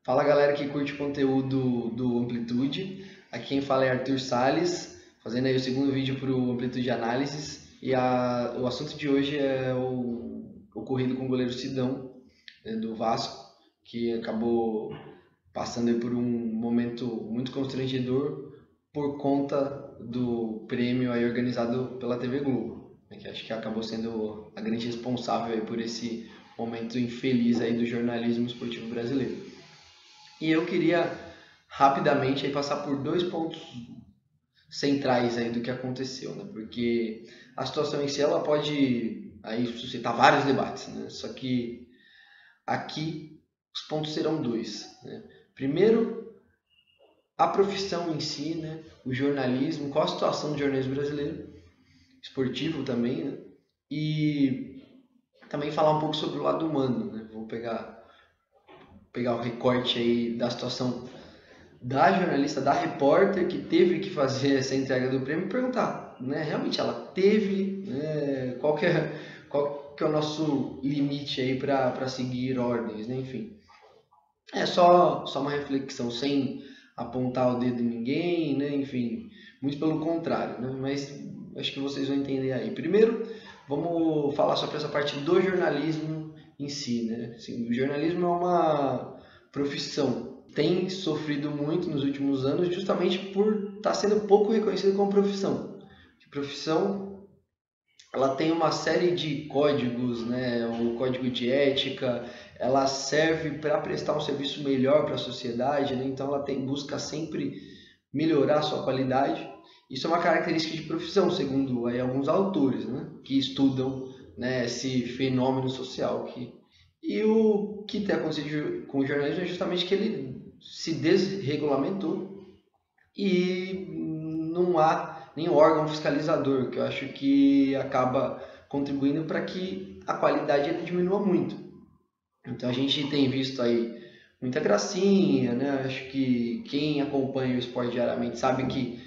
Fala galera que curte o conteúdo do Amplitude, aqui quem fala é Arthur Salles, fazendo aí o segundo vídeo para o Amplitude Análises, e o assunto de hoje é o ocorrido com o goleiro Sidão, né, do Vasco, que acabou passando aí por um momento muito constrangedor por conta do prêmio aí organizado pela TV Globo, né, que acho que acabou sendo a grande responsável aí por esse momento infeliz aí do jornalismo esportivo brasileiro. E eu queria rapidamente aí passar por dois pontos centrais aí do que aconteceu, né? Porque a situação em si ela pode aí suscitar vários debates, né? Só que aqui os pontos serão dois, né? Primeiro, a profissão em si, né? O jornalismo, qual a situação do jornalismo brasileiro, esportivo também, né? E também falar um pouco sobre o lado humano, né? Vou pegar o recorte aí da situação da jornalista, da repórter que teve que fazer essa entrega do prêmio e perguntar, né? Realmente ela teve, né? Qual que é o nosso limite aí para seguir ordens, né? Enfim, é só uma reflexão sem apontar o dedo em ninguém, né? Enfim, muito pelo contrário, né? Mas acho que vocês vão entender aí. Primeiro, vamos falar sobre essa parte do jornalismo em si, né? Assim, o jornalismo é uma profissão, tem sofrido muito nos últimos anos justamente por estar sendo pouco reconhecido como profissão. A profissão, ela tem uma série de códigos, né? O código de ética, ela serve para prestar um serviço melhor para a sociedade, né? Então ela busca sempre melhorar a sua qualidade. Isso é uma característica de profissão, segundo aí alguns autores, né? Que estudam, né, esse fenômeno social. E o que tem acontecido com o jornalismo é justamente que ele se desregulamentou e não há nenhum órgão fiscalizador, que eu acho que acaba contribuindo para que a qualidade ele diminua muito. Então a gente tem visto aí muita gracinha, né? Acho que quem acompanha o esporte diariamente sabe que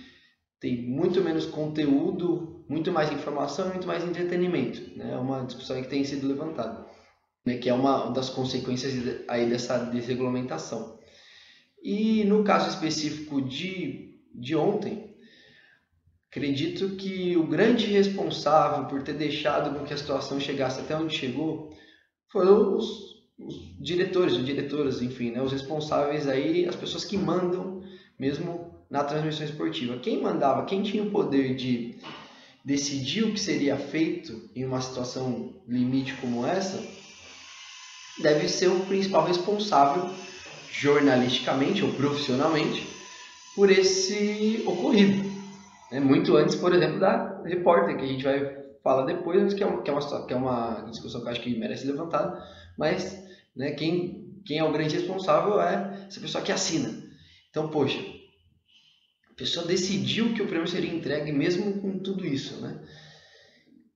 tem muito menos conteúdo, muito mais informação e muito mais entretenimento, né? É uma discussão que tem sido levantada, né? Que é uma das consequências aí dessa desregulamentação. E no caso específico de ontem, acredito que o grande responsável por ter deixado com que a situação chegasse até onde chegou foram os diretores ou diretoras, enfim, né? Os responsáveis aí, as pessoas que mandam mesmo na transmissão esportiva. Quem mandava, quem tinha o poder de decidir o que seria feito em uma situação limite como essa, deve ser o principal responsável jornalisticamente ou profissionalmente por esse ocorrido. Muito antes, por exemplo, da repórter, que a gente vai falar depois, que é uma discussão que eu acho que merece levantar, mas, né, quem é o grande responsável é essa pessoa que assina. Então, poxa, a pessoa decidiu que o prêmio seria entregue mesmo com tudo isso, né?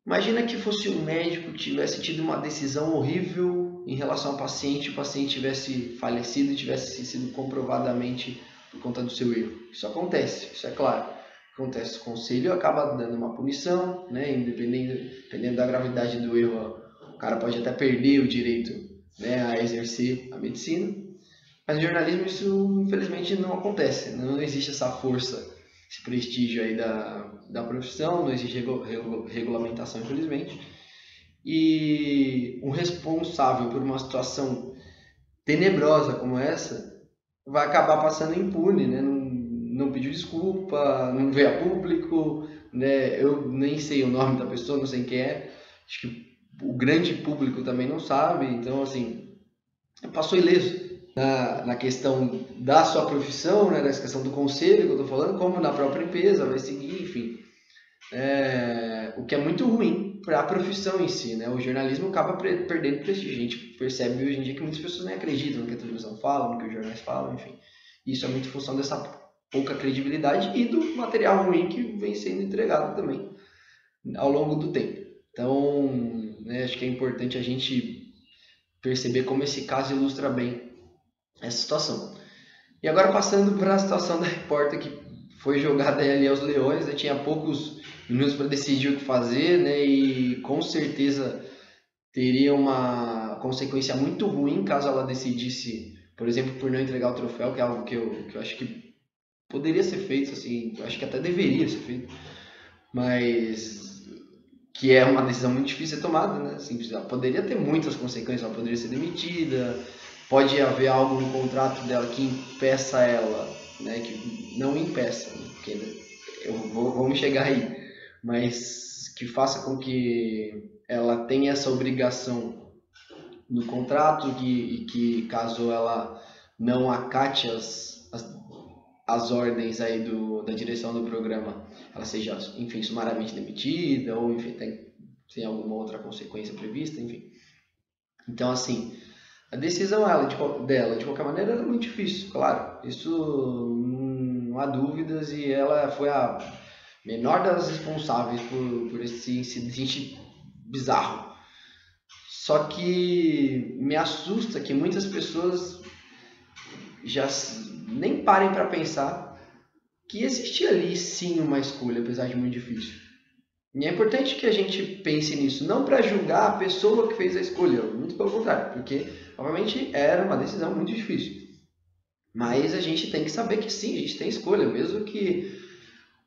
Imagina que fosse um médico que tivesse tido uma decisão horrível em relação ao paciente, o paciente tivesse falecido e tivesse sido comprovadamente por conta do seu erro. Isso acontece, isso é claro. Acontece, o conselho acaba dando uma punição, né? Dependendo da gravidade do erro, o cara pode até perder o direito, né, a exercer a medicina. Mas no jornalismo isso infelizmente não acontece, não existe essa força, esse prestígio aí da profissão, não existe regulamentação, infelizmente. E um responsável por uma situação tenebrosa como essa vai acabar passando impune, né? Não pediu desculpa, não veio a público, né? Eu nem sei o nome da pessoa, não sei quem é, acho que o grande público também não sabe, então assim, passou ileso na questão da sua profissão, né, nessa questão do conselho que eu estou falando, como na própria empresa, vai seguir, enfim. O que é muito ruim para a profissão em si, né? O jornalismo acaba perdendo prestígio. A gente percebe hoje em dia que muitas pessoas nem acreditam no que a televisão fala, no que os jornais falam, enfim. Isso é muito em função dessa pouca credibilidade e do material ruim que vem sendo entregado também ao longo do tempo. Então, né, acho que é importante a gente perceber como esse caso ilustra bem essa situação. E agora passando para a situação da repórter que foi jogada ali aos leões, né? Tinha poucos minutos para decidir o que fazer, né? E com certeza teria uma consequência muito ruim caso ela decidisse, por exemplo, por não entregar o troféu, que é algo que eu acho que poderia ser feito, assim, eu acho que até deveria ser feito, mas que é uma decisão muito difícil de ser tomada, né? Assim, ela poderia ter muitas consequências, ela poderia ser demitida, pode haver algo no contrato dela que impeça ela, né? Que não impeça, né? Porque vamos chegar aí, mas que faça com que ela tenha essa obrigação no contrato e que caso ela não acate as ordens aí da direção do programa, ela seja, enfim, sumariamente demitida ou, enfim, tem alguma outra consequência prevista, enfim. Então, assim, a decisão dela, de qualquer maneira, era muito difícil, claro. Isso não há dúvidas e ela foi a menor das responsáveis por esse incidente bizarro. Só que me assusta que muitas pessoas já nem parem para pensar que existia ali sim uma escolha, apesar de muito difícil. E é importante que a gente pense nisso, não para julgar a pessoa que fez a escolha, muito pelo contrário, porque obviamente era uma decisão muito difícil. Mas a gente tem que saber que sim, a gente tem escolha, mesmo que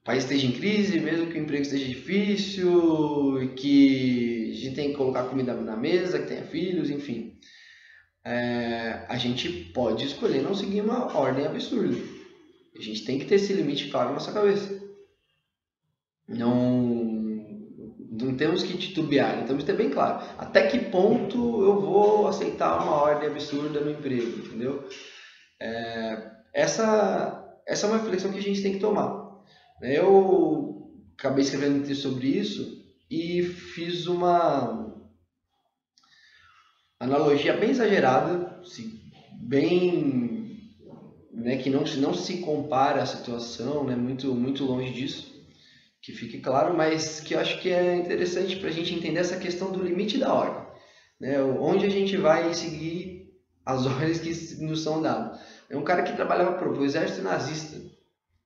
o país esteja em crise, mesmo que o emprego esteja difícil, que a gente tem que colocar comida na mesa, que tenha filhos, enfim. A gente pode escolher não seguir uma ordem absurda. A gente tem que ter esse limite claro na nossa cabeça. Não temos que titubear, temos que ter bem claro até que ponto eu vou aceitar uma ordem absurda no emprego, entendeu? Essa é uma reflexão que a gente tem que tomar. Eu acabei escrevendo um texto sobre isso e fiz uma analogia bem exagerada, bem, né, que não se compara à situação, né, muito longe disso, que fique claro, mas que eu acho que é interessante para a gente entender essa questão do limite da ordem, né, onde a gente vai seguir as ordens que nos são dadas. É um cara que trabalhava para o exército nazista,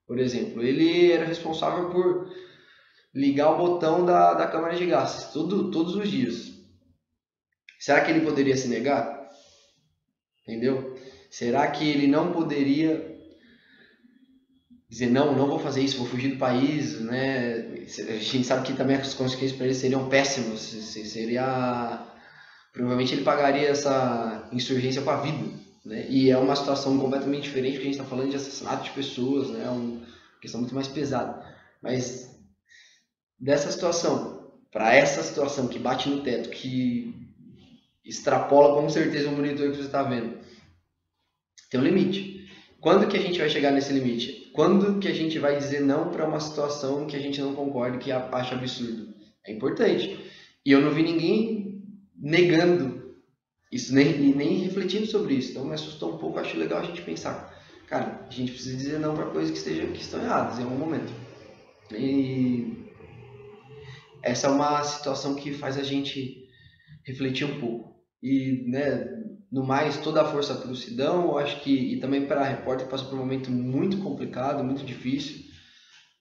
por exemplo, ele era responsável por ligar o botão da câmara de gás todos os dias. Será que ele poderia se negar? Entendeu? Será que ele não poderia dizer não vou fazer isso, vou fugir do país, né? A gente sabe que também as consequências para ele seriam péssimas, provavelmente ele pagaria essa insurgência com a vida, né? E é uma situação completamente diferente, porque a gente está falando de assassinato de pessoas, né? É uma questão muito mais pesada. Mas dessa situação para essa situação que bate no teto, que extrapola com certeza o monitor que você está vendo, tem um limite. Quando que a gente vai chegar nesse limite? Quando que a gente vai dizer não para uma situação que a gente não concorda, que acha absurdo? É importante. E eu não vi ninguém negando isso, nem refletindo sobre isso. Então me assustou um pouco, acho legal a gente pensar. Cara, a gente precisa dizer não para coisas que estão erradas em algum momento. E essa é uma situação que faz a gente refletir um pouco. E, né, no mais, toda a força para o Sidão, eu acho que, e também para a repórter que passou por um momento muito complicado, muito difícil.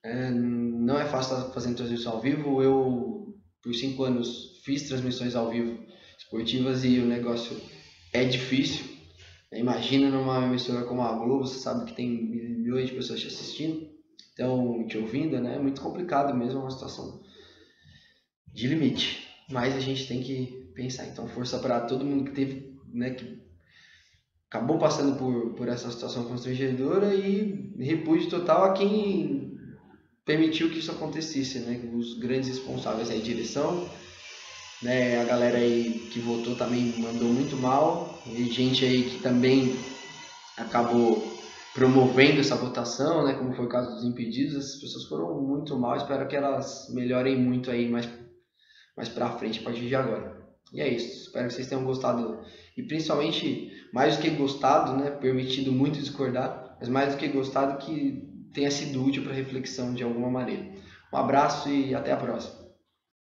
Não é fácil estar fazendo transmissão ao vivo. Eu, por 5 anos, fiz transmissões ao vivo esportivas e o negócio é difícil. Imagina numa emissora como a Globo, você sabe que tem milhões de pessoas te assistindo, então te ouvindo, né? É muito complicado mesmo, é uma situação de limite. Mas a gente tem que pensar. Então, força para todo mundo que teve, né, que acabou passando por essa situação constrangedora e repúdio total a quem permitiu que isso acontecesse, né? Os grandes responsáveis, a direção, né? A galera aí que votou também mandou muito mal, e gente aí que também acabou promovendo essa votação, né? Como foi o caso dos impedidos, essas pessoas foram muito mal. Espero que elas melhorem muito aí mais pra frente, a partir de agora. E é isso, espero que vocês tenham gostado, e principalmente, mais do que gostado, né, permitido muito discordar, mas mais do que gostado, que tenha sido útil para reflexão de alguma maneira. Um abraço e até a próxima.